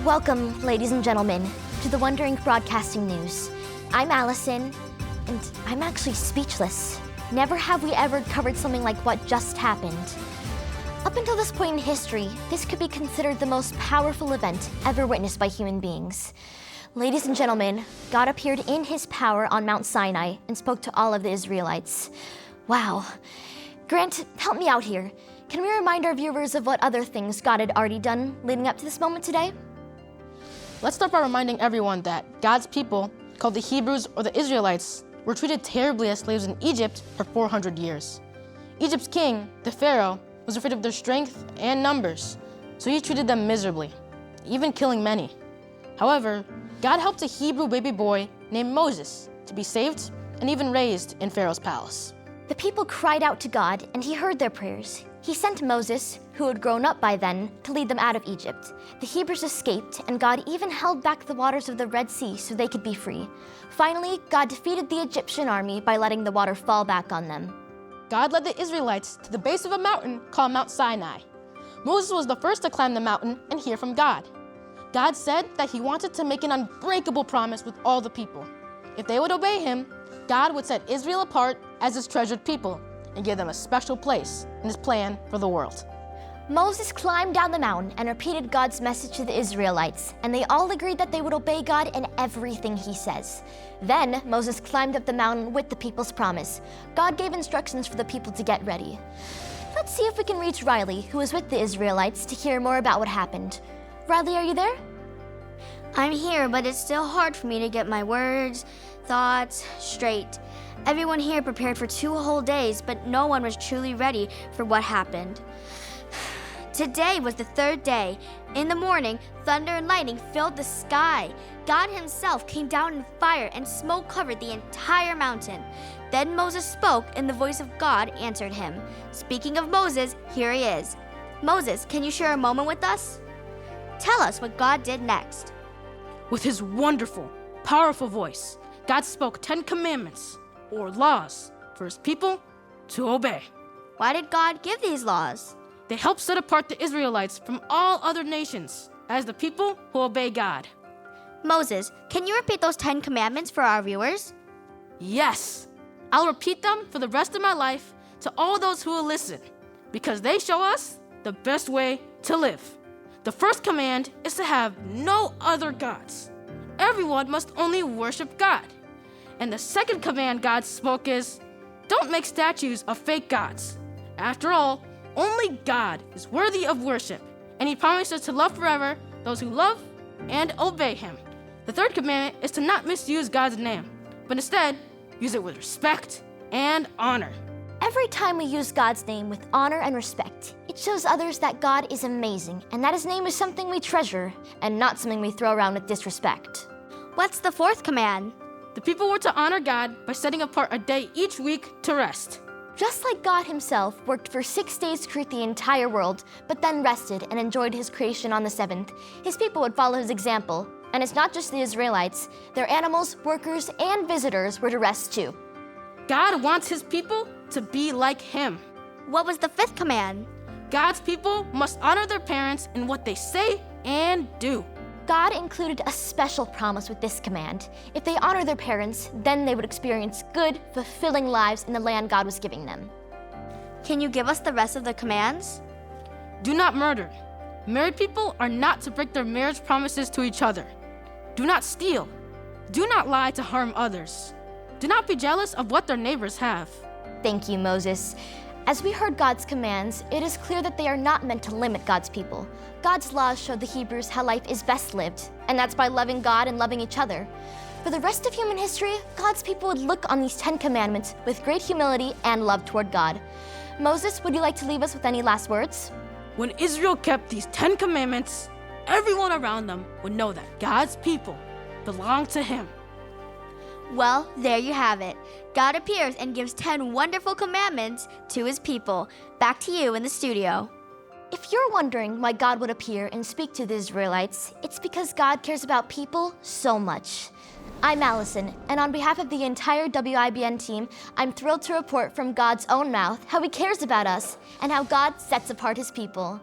Welcome, ladies and gentlemen, to the Wondering Broadcasting News. I'm Allison, and I'm actually speechless. Never have we ever covered something like what just happened. Up until this point in history, this could be considered the most powerful event ever witnessed by human beings. Ladies and gentlemen, God appeared in his power on Mount Sinai and spoke to all of the Israelites. Wow. Grant, help me out here. Can we remind our viewers of what other things God had already done leading up to this moment today? Let's start by reminding everyone that God's people, called the Hebrews or the Israelites, were treated terribly as slaves in Egypt for 400 years. Egypt's king, the Pharaoh, was afraid of their strength and numbers, so he treated them miserably, even killing many. However, God helped a Hebrew baby boy named Moses to be saved and even raised in Pharaoh's palace. The people cried out to God, and he heard their prayers. He sent Moses, who had grown up by then, to lead them out of Egypt. The Hebrews escaped, and God even held back the waters of the Red Sea so they could be free. Finally, God defeated the Egyptian army by letting the water fall back on them. God led the Israelites to the base of a mountain called Mount Sinai. Moses was the first to climb the mountain and hear from God. God said that he wanted to make an unbreakable promise with all the people. If they would obey him, God would set Israel apart as his treasured people and give them a special place in his plan for the world. Moses climbed down the mountain and repeated God's message to the Israelites, and they all agreed that they would obey God in everything he says. Then Moses climbed up the mountain with the people's promise. God gave instructions for the people to get ready. Let's see if we can reach Riley, who was with the Israelites, to hear more about what happened. Riley, are you there? I'm here, but it's still hard for me to get my words, thoughts straight. Everyone here prepared for 2 whole days, but no one was truly ready for what happened. Today was the 3rd day. In the morning, thunder and lightning filled the sky. God himself came down in fire, and smoke covered the entire mountain. Then Moses spoke, and the voice of God answered him. Speaking of Moses, here he is. Moses, can you share a moment with us? Tell us what God did next. With his wonderful, powerful voice, God spoke 10 commandments, or laws, for his people to obey. Why did God give these laws? They help set apart the Israelites from all other nations as the people who obey God. Moses, can you repeat those 10 commandments for our viewers? Yes, I'll repeat them for the rest of my life to all those who will listen, because they show us the best way to live. The first command is to have no other gods. Everyone must only worship God. And the second command God spoke is, don't make statues of fake gods. After all, only God is worthy of worship, and he promises to love forever those who love and obey him. The third commandment is to not misuse God's name, but instead use it with respect and honor. Every time we use God's name with honor and respect, it shows others that God is amazing and that his name is something we treasure and not something we throw around with disrespect. What's the 4th command? The people were to honor God by setting apart a day each week to rest. Just like God himself worked for 6 days to create the entire world, but then rested and enjoyed his creation on the 7th, his people would follow his example. And it's not just the Israelites, their animals, workers, and visitors were to rest too. God wants his people to be like him. What was the 5th command? God's people must honor their parents in what they say and do. God included a special promise with this command. If they honor their parents, then they would experience good, fulfilling lives in the land God was giving them. Can you give us the rest of the commands? Do not murder. Married people are not to break their marriage promises to each other. Do not steal. Do not lie to harm others. Do not be jealous of what their neighbors have. Thank you, Moses. As we heard God's commands, it is clear that they are not meant to limit God's people. God's laws showed the Hebrews how life is best lived, and that's by loving God and loving each other. For the rest of human history, God's people would look on these 10 commandments with great humility and love toward God. Moses, would you like to leave us with any last words? When Israel kept these 10 commandments, everyone around them would know that God's people belong to him. Well, there you have it. God appears and gives 10 wonderful commandments to his people. Back to you in the studio. If you're wondering why God would appear and speak to the Israelites, it's because God cares about people so much. I'm Allison, and on behalf of the entire WIBN team, I'm thrilled to report from God's own mouth how he cares about us and how God sets apart his people.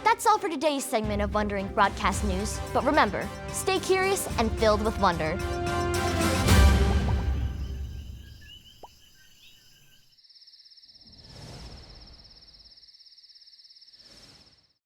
That's all for today's segment of Wondering Broadcast News. But remember, stay curious and filled with wonder.